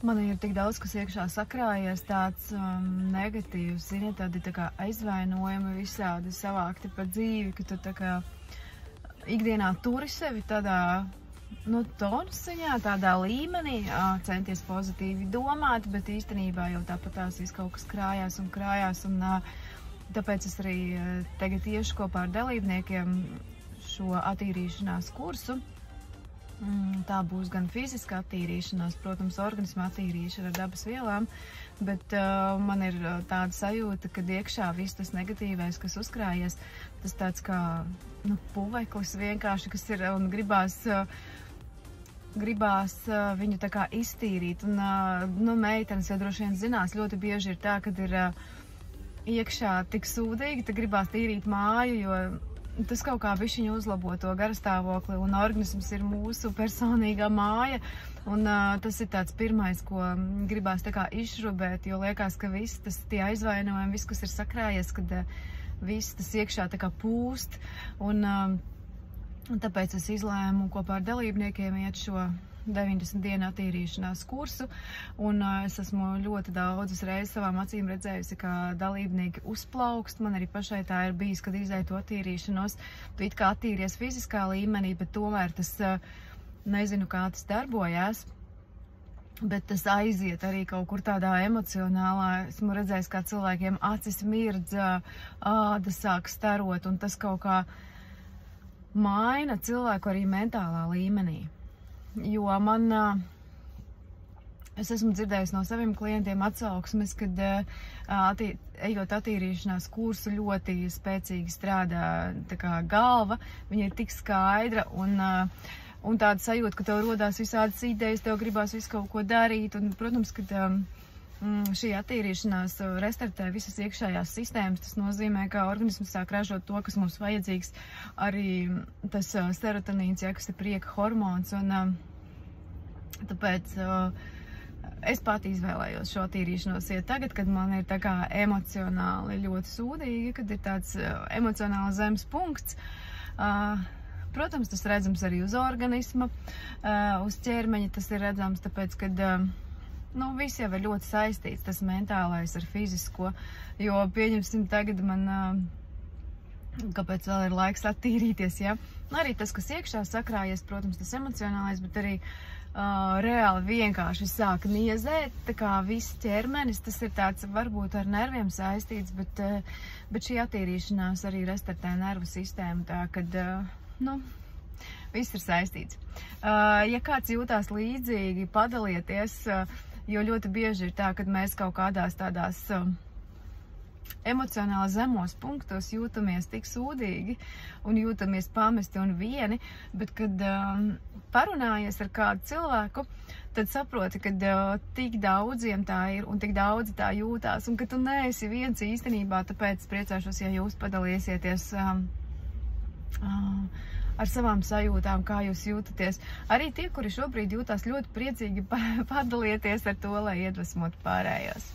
Man ir tik daudz, kas iekšā sakrājies, tāds negatīvs, zini, tādi tā kā aizvainojumi visādi savākti par dzīvi, ka tu tā kā ikdienā turi sevi tādā, tonusziņā, tādā līmenī, centies pozitīvi domāt, bet īstenībā jau tāpatās viss kaut kas krājās, un tāpēc es arī tagad iešu kopā ar dalībniekiem šo attīrīšanās kursu. Tā būs gan fiziska attīrīšanās, protams, organisma attīrīšana ar dabas vielām, bet man ir tāda sajūta, ka iekšā viss tas negatīvais, kas uzkrājies, tas tāds kā puveklis vienkārši, kas ir un gribās viņu tā kā iztīrīt. Un meitenes jau droši vien zinās, ļoti bieži ir tā, kad ir iekšā tik sūdīgi, tad gribās tīrīt māju, jo tas kaut kā bišķiņu uzlabo to garastāvokli, un organisms ir mūsu personīgā māja, un tas ir tāds pirmais, ko gribās tā kā izšrubēt, jo liekas, ka viss tas tie aizvainojumi, viss, kas ir sakrājies, kad viss tas iekšā tā kā pūst, un tāpēc es izlēmu kopā ar dalībniekiem iet šo 90 dienu attīrīšanās kursu, un es esmu ļoti daudzas reizes savām acīm redzējusi, kā dalībnieki uzplaukst. Man arī pašai tā ir bijis, kad izēju to attīrīšanos. Tu it kā attīries fiziskā līmenī, bet tomēr tas, nezinu, kā tas darbojās, bet tas aiziet arī kaut kur tādā emocionālā. Esmu redzējis, kā cilvēkiem acis mirdz, āda sāk starot, un tas kaut kā maina cilvēku arī mentālā līmenī. Jo es esmu dzirdējusi no saviem klientiem atsauksmes, kad ejot attīrīšanās kursu ļoti spēcīgi strādā tā kā galva, viņa ir tik skaidra un tāda sajūta, ka tev rodās visādas idejas, tev gribās visu kaut ko darīt, un, protams, kad šī attīrīšanās restartē visas iekšējās sistēmas, tas nozīmē, ka organisms sāk ražot to, kas mums vajadzīgs, arī tas serotonīns, kas ir prieka hormons, un tāpēc es pati izvēlējos šo attīrīšanos iet tagad, kad man ir tā kā emocionāli ļoti sūdīgi, kad ir tāds emocionāli zems punkts. Protams, tas redzams arī uz organisma, uz ķermeņa tas ir redzams, tāpēc, kad viss jau ir ļoti saistīts, tas mentālais ar fizisko, jo pieņemsim tagad man, kāpēc vēl ir laiks attīrīties, ja? Arī tas, kas iekšā sakrājies, protams, tas emocionālais, bet arī reāli vienkārši sāk niezēt, tā kā viss ķermenis, tas ir tāds varbūt ar nerviem saistīts, bet šī attīrīšanās arī restartē nervu sistēmu, tā kad, viss ir saistīts. Ja kāds jūtās līdzīgi, padalieties, jo ļoti bieži ir tā, kad mēs kaut kādās tādās emocionāli zemos punktos jūtamies tik sūdīgi un jūtamies pamesti un vieni, bet kad parunājies ar kādu cilvēku, tad saproti, ka tik daudziem tā ir un tik daudzi tā jūtās, un ka tu neesi viens īstenībā, tāpēc priecāšos, ja jūs padaliesieties ar savām sajūtām, kā jūs jūtaties. Arī tie, kuri šobrīd jūtās ļoti priecīgi, padalieties ar to, lai iedvesmotu pārējos.